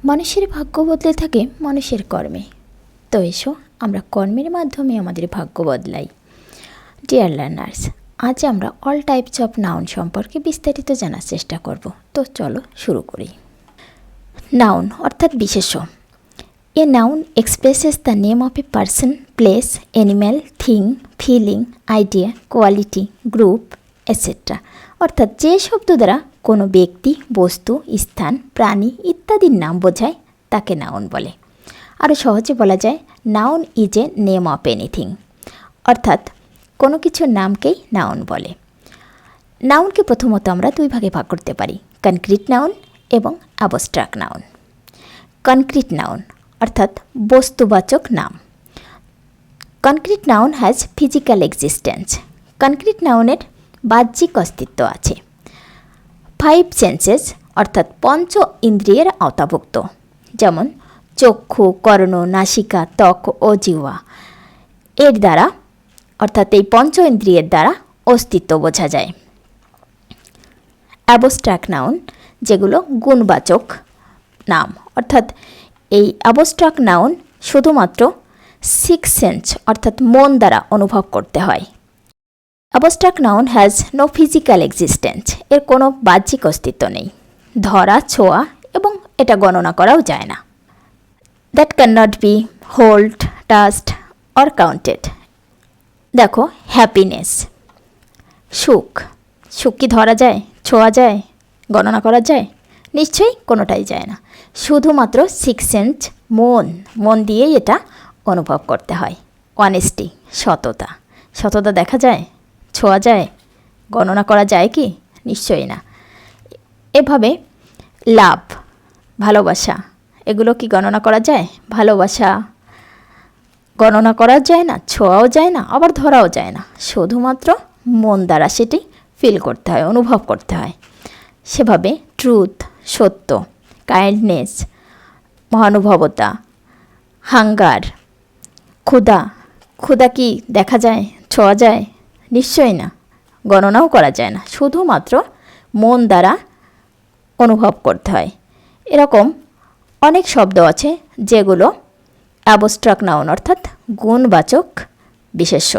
মানুষের ভাগ্য বদলে থাকে মানুষের কর্মে। তো এসো আমরা কর্মের মাধ্যমে আমাদের ভাগ্য বদলাই। ডিয়ার লার্নার্স, আজ আমরা অল টাইপস অফ নাউন সম্পর্কে বিস্তারিত জানার চেষ্টা করব। তো চলো শুরু করি। নাউন অর্থাৎ বিশেষ্য। A noun expresses the name of a person, place, animal, thing, feeling, idea, quality, group etcetera. অর্থাৎ যে শব্দ দ্বারা কোনো ব্যক্তি, বস্তু, স্থান, প্রাণী ইত্যাদির নাম বোঝায় তাকে নাউন বলে। আরও সহজে বলা যায় noun is a name of anything. অর্থাৎ কোনো কিছুর নামকেই নাউন বলে। নাউনকে প্রথমত আমরা দুই ভাগে ভাগ করতে পারি, কনক্রিট নাউন এবং অ্যাবস্ট্রাক্ট নাউন। কনক্রিট নাউন অর্থাৎ বস্তুবাচক নাম। Concrete noun has physical existence. Concrete নাউনের বাহ্যিক অস্তিত্ব আছে। 5 সেন্সেস অর্থাৎ পঞ্চ ইন্দ্রিয়ের আওতাভুক্ত, যেমন চক্ষু, কর্ণ, নাসিকা, ত্বক ও জিহ্বা এর দ্বারা অর্থাৎ এই পঞ্চ ইন্দ্রিয়ের দ্বারা অস্তিত্ব বোঝা যায়। অ্যাবস্ট্রাক্ট নাউন যেগুলো গুণবাচক নাম, অর্থাৎ এই অ্যাবস্ট্রাক্ট নাউন শুধুমাত্র 6 সেন্স অর্থাৎ মন দ্বারা অনুভব করতে হয়। Abstract noun has no physical existence. এর কোনো বাহ্যিক অস্তিত্ব নেই, ধরা, ছোঁয়া এবং এটা গণনা করাও যায় না। That can not be hold, touched or counted. দেখো, হ্যাপিনেস, সুখ। সুখ কি ধরা যায়, ছোঁয়া যায়, গণনা করা যায়? নিশ্চয়ই কোনোটাই যায় না। শুধুমাত্র 6 সেন্স মন দিয়েই এটা অনুভব করতে হয়। অনেস্টি, সততা। সততা দেখা যায়, ছোঁয়া যায়, গণনা করা যায় কি? নিশ্চয়ই না। এভাবে লাভ, ভালোবাসা, এগুলো কি গণনা করা যায়? ভালোবাসা গণনা করা যায় না, ছোঁয়াও যায় না, আবার ধরাও যায় না। শুধুমাত্র মন দ্বারা সেটি ফিল করতে হয়, অনুভব করতে হয়। সেভাবে ট্রুথ, সত্য, কাইন্ডনেস, মহানুভবতা, হাঙ্গার, ক্ষুধা কি দেখা যায়, ছোঁয়া যায়? নিশ্চয়ই না, গণনাও করা যায় না। শুধুমাত্র মন দ্বারা অনুভব করতে হয়। এরকম অনেক শব্দ আছে যেগুলো অ্যাবস্ট্রাক্ট নাউন অর্থাৎ গুণবাচক বিশেষ্য।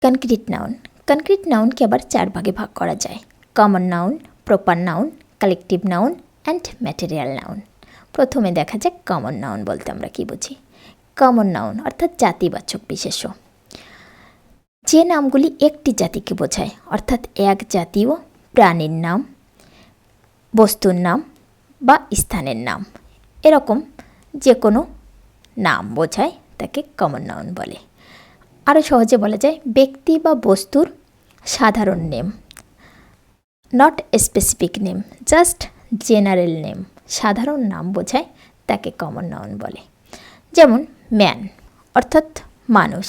Concrete noun. কনক্রিট নাউনকে আবার 4 ভাগে ভাগ করা যায়, common noun, proper noun, collective noun and material noun. প্রথমে দেখা যাক কমন নাউন বলতে আমরা কি বুঝি। কমন নাউন অর্থাৎ জাতিবাচক বিশেষ্য। যে নামগুলি একটি জাতিকে বোঝায়, অর্থাৎ এক জাতীয় প্রাণীর নাম, বস্তুর নাম বা স্থানের নাম, এরকম যে কোনো নাম বোঝায় তাকে কমন নাউন বলে। আরও সহজে বলা যায় ব্যক্তি বা বস্তুর সাধারণ name, not specific name, just general name, সাধারণ নাম বোঝায় তাকে কমন নাউন বলে। যেমন ম্যান অর্থাৎ মানুষ,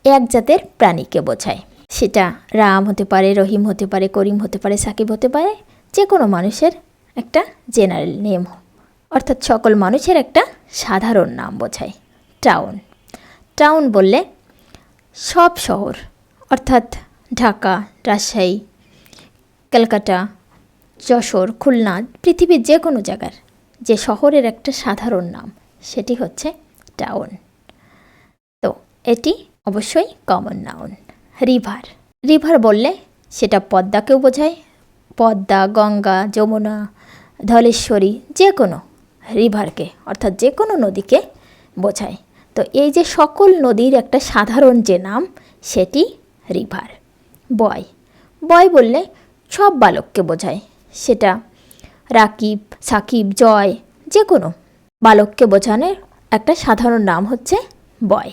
এক জাতের প্রাণীকে বোঝায়। সেটা রাম হতে পারে, রহিম হতে পারে, করিম হতে পারে, সাকিব হতে পারে, যে কোনো মানুষের একটা জেনারেল নেম, অর্থাৎ সকল মানুষের একটা সাধারণ নাম বোঝায়। টাউন। টাউন বললে সব শহর, অর্থাৎ ঢাকা, রাজশাহী, কলকাতা, যশোর, খুলনা, পৃথিবীর যে কোনো জায়গার যে শহরের একটা সাধারণ নাম, সেটি হচ্ছে টাউন। তো এটি অবশ্যই কমন নাউন। রিভার। রিভার বললে সেটা পদ্মাকেও বোঝায়, পদ্মা, গঙ্গা, যমুনা, ধলেশ্বরী, যে কোনো রিভারকে অর্থাৎ যে কোনো নদীকে বোঝায়। তো এই যে সকল নদীর একটা সাধারণ যে নাম, সেটি রিভার। বয়। বয় বললে সব বালককে বোঝায়, সেটা রাকিব, সাকিব, জয়, যে কোনো বালককে বোঝানোর একটা সাধারণ নাম হচ্ছে বয়।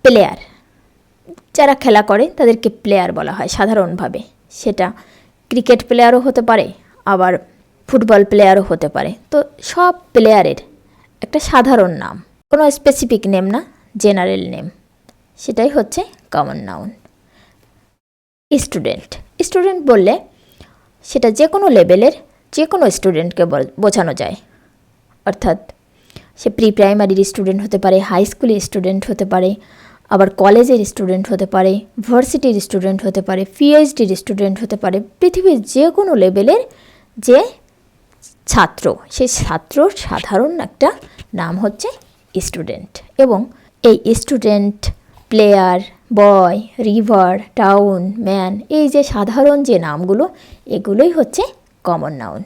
প্লেয়ার। যারা খেলা করে তাদেরকে প্লেয়ার বলা হয় সাধারণভাবে। সেটা ক্রিকেট প্লেয়ারও হতে পারে, আবার ফুটবল প্লেয়ারও হতে পারে। তো সব প্লেয়ারের একটা সাধারণ নাম, কোনো স্পেসিফিক নেম না, জেনারেল নেম, সেটাই হচ্ছে কমন নাউন। স্টুডেন্ট। স্টুডেন্ট বললে সেটা যে কোনো লেভেলের যে কোনো স্টুডেন্টকে বোঝানো যায়, অর্থাৎ সে প্রি প্রাইমারির স্টুডেন্ট হতে পারে, হাই স্কুলের স্টুডেন্ট হতে পারে, আবার কলেজের স্টুডেন্ট হতে পারে, ভার্সিটির স্টুডেন্ট হতে পারে, পিএইচডির স্টুডেন্ট হতে পারে। পৃথিবীর যে কোনো লেভেলের যে ছাত্র, সেই ছাত্রর সাধারণ একটা নাম হচ্ছে স্টুডেন্ট। এবং এই স্টুডেন্ট, প্লেয়ার, বয়, রিভার, টাউন, ম্যান, এই যে সাধারণ যে নামগুলো, এগুলোই হচ্ছে কমন নাউন।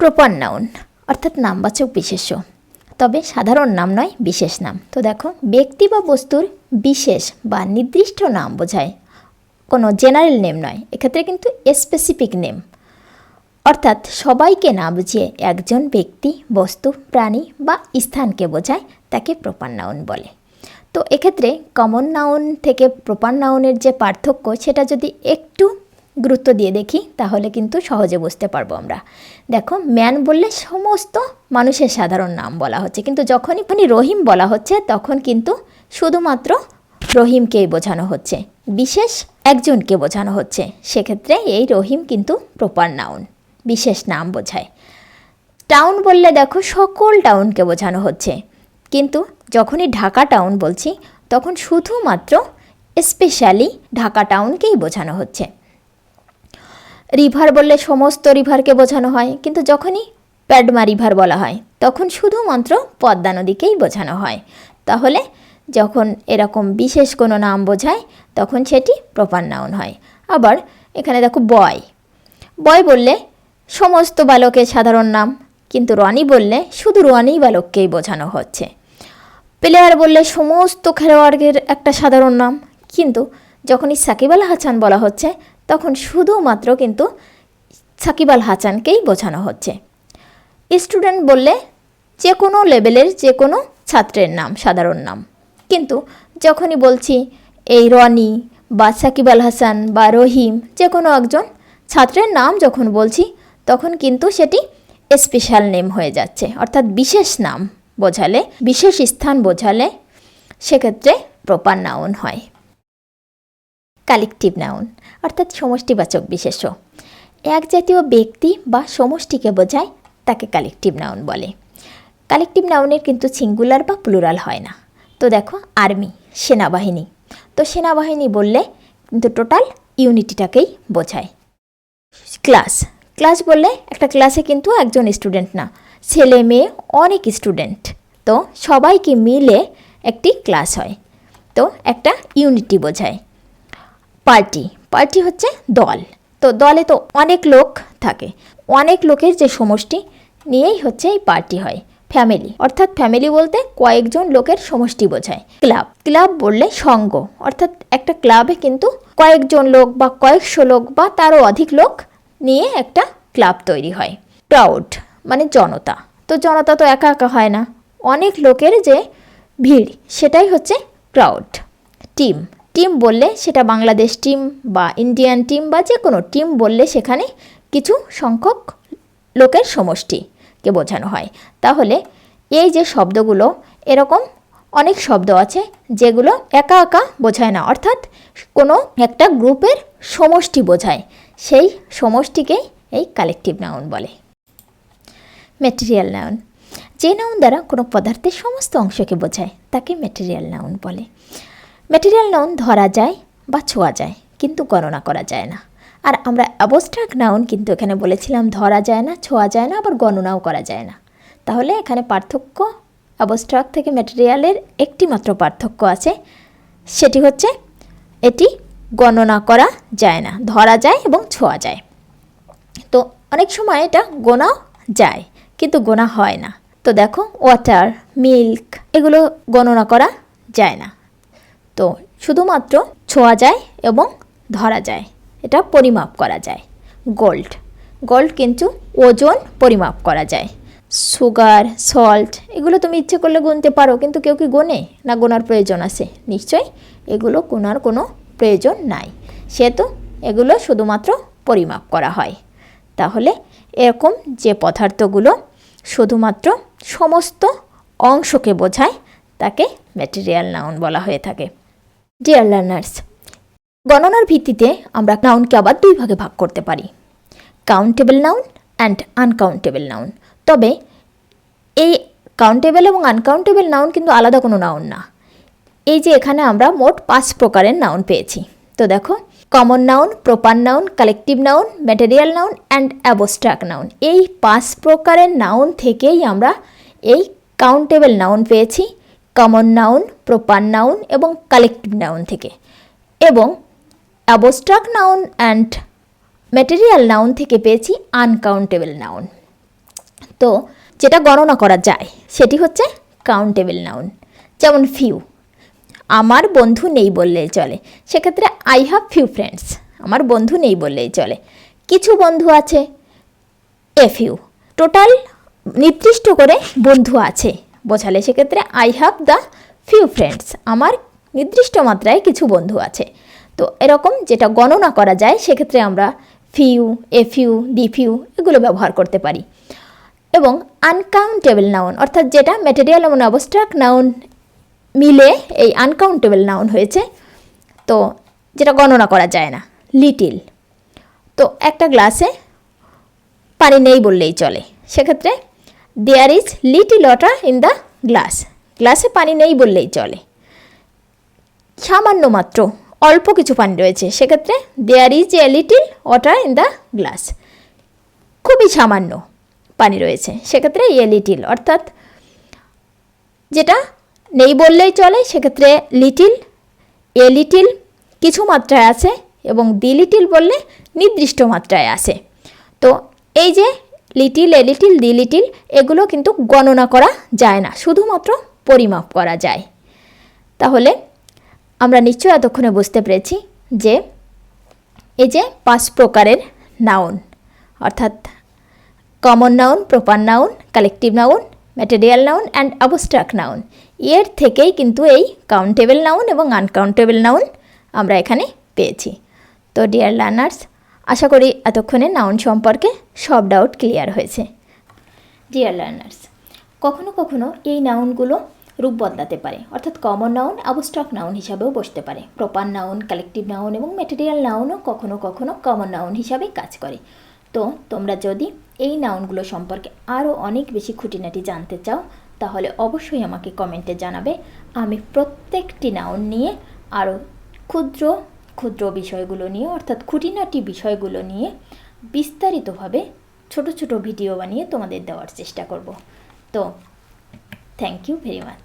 প্রপার নাউন অর্থাৎ নামবাচক বিশেষ্য, তবে সাধারণ নাম নয়, বিশেষ নাম। তো দেখো, ব্যক্তি বা বস্তুর বিশেষ বা নির্দিষ্ট নাম বোঝায়, কোনো জেনারেল নেম নয়। এক্ষেত্রে কিন্তু স্পেসিফিক নেম, অর্থাৎ সবাইকে না বুঝিয়ে একজন ব্যক্তি, বস্তু, প্রাণী বা স্থানকে বোঝায়, তাকে প্রপার নাউন বলে। তো এক্ষেত্রে কমন নাউন থেকে প্রপার নাউনের যে পার্থক্য, সেটা যদি একটু গুরুত্ব দিয়ে দেখি তাহলে কিন্তু সহজে বুঝতে পারবো আমরা। দেখো, ম্যান বললে সমস্ত মানুষের সাধারণ নাম বলা হচ্ছে, কিন্তু যখনই রহিম বলা হচ্ছে তখন কিন্তু শুধুমাত্র রহিমকেই বোঝানো হচ্ছে, বিশেষ একজনকে বোঝানো হচ্ছে। সেক্ষেত্রে এই রহিম কিন্তু প্রপার নাউন, বিশেষ নাম বোঝায়। টাউন বললে দেখো সকল টাউনকে বোঝানো হচ্ছে, কিন্তু যখনই ঢাকা টাউন বলছি তখন শুধুমাত্র স্পেশালি ঢাকা টাউনকেই বোঝানো হচ্ছে। রিভার বললে সমস্ত রিভারকে বোঝানো হয়, কিন্তু যখনই প্যাডমা রিভার বলা হয় তখন শুধুমাত্র পদ্মা নদীকেই বোঝানো হয়। তাহলে যখন এরকম বিশেষ কোনো নাম বোঝায় তখন সেটি প্রপার নাউন হয়। আবার এখানে দেখো, বয় বললে সমস্ত বালকের সাধারণ নাম, কিন্তু রনি বললে শুধু রনি বালককেই বোঝানো হচ্ছে। প্লেয়ার বললে সমস্ত খেলোয়াড়ের একটা সাধারণ নাম, কিন্তু যখনই সাকিব আল হাসান বলা হচ্ছে তখন শুধুমাত্র কিন্তু সাকিব আল হাসানকেই বোঝানো হচ্ছে। স্টুডেন্ট বললে যে কোনো লেভেলের যে কোনো ছাত্রের নাম, সাধারণ নাম, কিন্তু যখনই বলছি এই রনি বা সাকিব আল হাসান বা রহিম, যে কোনো একজন ছাত্রের নাম যখন বলছি তখন কিন্তু সেটি স্পেশাল নেম হয়ে যাচ্ছে, অর্থাৎ বিশেষ নাম বোঝালে, বিশেষ স্থান বোঝালে সেক্ষেত্রে প্রপার নাউন হয়। কালেকটিভ নাউন অর্থাৎ সমষ্টিবাচক বিশেষ্য, এক জাতীয় ব্যক্তি বা সমষ্টিকে বোঝায়, তাকে কালেকটিভ নাউন বলে। কালেকটিভ নাউনের কিন্তু সিঙ্গুলার বা প্লুরাল হয় না। তো দেখো, আর্মি সেনাবাহিনী, তো সেনাবাহিনী বললে কিন্তু টোটাল ইউনিটিটাকেই বোঝায়। ক্লাস বললে একটা ক্লাসে কিন্তু একজন স্টুডেন্ট না, ছেলে মেয়ে অনেক স্টুডেন্ট, তো সবাইকে মিলে একটি ক্লাস হয়, তো একটা ইউনিটি বোঝায়। পার্টি হচ্ছে দল, তো দলে তো অনেক লোক থাকে, অনেক লোকের যে সমষ্টি নিয়েই হচ্ছে এই পার্টি হয়। ফ্যামিলি অর্থাৎ ফ্যামিলি বলতে কয়েকজন লোকের সমষ্টি বোঝায়। ক্লাব বললে সংঘ, অর্থাৎ একটা ক্লাবে কিন্তু কয়েকজন লোক বা কয়েকশো লোক বা তারও অধিক লোক নিয়ে একটা ক্লাব তৈরি হয়। ক্রাউড মানে জনতা, তো জনতা তো একা একা হয় না, অনেক লোকের যে ভিড়, সেটাই হচ্ছে ক্রাউড। টিম বললে সেটা বাংলাদেশ টিম বা ইন্ডিয়ান টিম বা যে কোনো টিম বললে সেখানে কিছু সংখ্যক লোকের সমষ্টিকে বোঝানো হয়। তাহলে এই যে শব্দগুলো, এরকম অনেক শব্দ আছে যেগুলো একা একা বোঝায় না, অর্থাৎ কোনো একটা গ্রুপের সমষ্টি বোঝায়, সেই সমষ্টিকেই এই কালেকটিভ নাউন বলে। ম্যাটেরিয়াল নাউন, যে নাউন দ্বারা কোনো পদার্থের সমস্ত অংশকে বোঝায় তাকে ম্যাটেরিয়াল নাউন বলে। ম্যাটেরিয়াল নাউন ধরা যায় বা ছোঁয়া যায়, কিন্তু গণনা করা যায় না। আর আমরা অ্যাবস্ট্রাক্ট নাউন কিন্তু এখানে বলেছিলাম ধরা যায় না, ছোঁয়া যায় না, আবার গণনাও করা যায় না। তাহলে এখানে পার্থক্য, অ্যাবস্ট্রাক্ট থেকে ম্যাটেরিয়ালের একটি মাত্র পার্থক্য আছে, সেটি হচ্ছে এটি গণনা করা যায় না, ধরা যায় এবং ছোঁয়া যায়। তো অনেক সময় এটা গোনাও যায় কিন্তু গোনা হয় না। তো দেখো, ওয়াটার, মিল্ক, এগুলো গণনা করা যায় না, তো শুধুমাত্র ছোঁয়া যায় এবং ধরা যায়, এটা পরিমাপ করা যায়। গোল্ড কিন্তু ওজন পরিমাপ করা যায়। সুগার, সল্ট, এগুলো তুমি ইচ্ছে করলে গুনতে পারো, কিন্তু কেউ কি গোনে না? গোনার প্রয়োজন আছে? নিশ্চয়ই এগুলো গোনার কোনো প্রয়োজন নাই, সেহেতু এগুলো শুধুমাত্র পরিমাপ করা হয়। তাহলে এরকম যে পদার্থগুলো শুধুমাত্র সমস্ত অংশকে বোঝায় তাকে ম্যাটেরিয়াল নাউন বলা হয়ে থাকে। ডিয়ার লার্নার্স, গণনার ভিত্তিতে আমরা নাউনকে আবার দুই ভাগে ভাগ করতে পারি, countable noun and uncountable noun. তবে এই কাউন্টেবল এবং আনকাউন্টেবল নাউন কিন্তু আলাদা কোনো নাউন না। এই যে এখানে আমরা মোট 5 প্রকারের নাউন পেয়েছি। তো দেখো, common noun, proper noun, collective noun, material noun and abstract noun. এই 5 প্রকারের নাউন থেকেই আমরা এই কাউন্টেবল নাউন পেয়েছি, কমন নাউন, প্রপার নাউন এবং কালেকটিভ নাউন থেকে, এবং abstract noun and material noun থেকে পেয়েছি আনকাউন্টেবল নাউন। তো যেটা গণনা করা যায় সেটি হচ্ছে কাউন্টেবল নাউন। যেমন ফিউ, আমার বন্ধু নেই বললেই চলে, সেক্ষেত্রে আই হ্যাভ ফিউ ফ্রেন্ডস, আমার বন্ধু নেই বললেই চলে। কিছু বন্ধু আছে, এ ফিউ। টোটাল নির্দিষ্ট করে বন্ধু আছে বোঝালে সেক্ষেত্রে I have the few friends, আমার নির্দিষ্ট মাত্রায় কিছু বন্ধু আছে। তো এরকম যেটা গণনা করা যায় সেক্ষেত্রে আমরা few, a few, the few এগুলো ব্যবহার করতে পারি। এবং আনকাউন্টেবল নাউন অর্থাৎ যেটা ম্যাটেরিয়াল এবং অ্যাবস্ট্রাক্ট নাউন মিলে এই আনকাউন্টেবল নাউন হয়েছে, তো যেটা গণনা করা যায় না, লিটিল। তো একটা গ্লাসে পানি নেই বললেই চলে, সেক্ষেত্রে there is little water in the glass, গ্লাসে পানি নেই বললেই চলে। সামান্য মাত্র অল্প কিছু পানি রয়েছে, সেক্ষেত্রে there is a little water in the glass, খুবই সামান্য পানি রয়েছে, সেক্ষেত্রে এ লিটিল। অর্থাৎ যেটা নেই বললেই চলে সেক্ষেত্রে লিটিল, এ লিটিল কিছু মাত্রায় আছে এবং দি লিটিল বললে নির্দিষ্ট মাত্রায় আছে। তো এই যে little, a little, the little এগুলো কিন্তু গণনা করা যায় না, শুধুমাত্র পরিমাপ করা যায়। তাহলে আমরা নিশ্চয়ই এতক্ষণে বুঝতে পেরেছি যে এই যে 5 প্রকারের নাউন অর্থাৎ common noun, proper noun, collective noun, material noun and abstract noun, এর থেকেই কিন্তু এই কাউন্টেবল নাউন এবং আনকাউন্টেবল নাউন আমরা এখানে পেয়েছি। তো ডিয়ার লার্নার্স, আশা করি এতক্ষণে নাউন সম্পর্কে সব ডাউট ক্লিয়ার হয়েছে। ডিয়ার লার্নার্স, কখনো কখনো এই নাউনগুলো রূপ বদলাতে পারে, অর্থাৎ কমন নাউন অ্যাবস্ট্রাক্ট নাউন হিসাবেও বসতে পারে। প্রপার নাউন, কালেকটিভ নাউন এবং ম্যাটেরিয়াল নাউনও কখনো কখনো কমন নাউন হিসাবে কাজ করে। তো তোমরা যদি এই নাউনগুলো সম্পর্কে আরও অনেক বেশি খুঁটিনাটি জানতে চাও তাহলে অবশ্যই আমাকে কমেন্টে জানাবে। আমি প্রত্যেকটি নাউন নিয়ে আরও ক্ষুদ্র ক্ষুদ্র বিষয়গুলো নিয়ে অর্থাৎ খুঁটিনাটি বিষয়গুলো নিয়ে বিস্তারিতভাবে ছোট ছোট ভিডিও বানিয়ে তোমাদের দেওয়ার চেষ্টা করব। তো থ্যাংক ইউ ভেরি মাচ।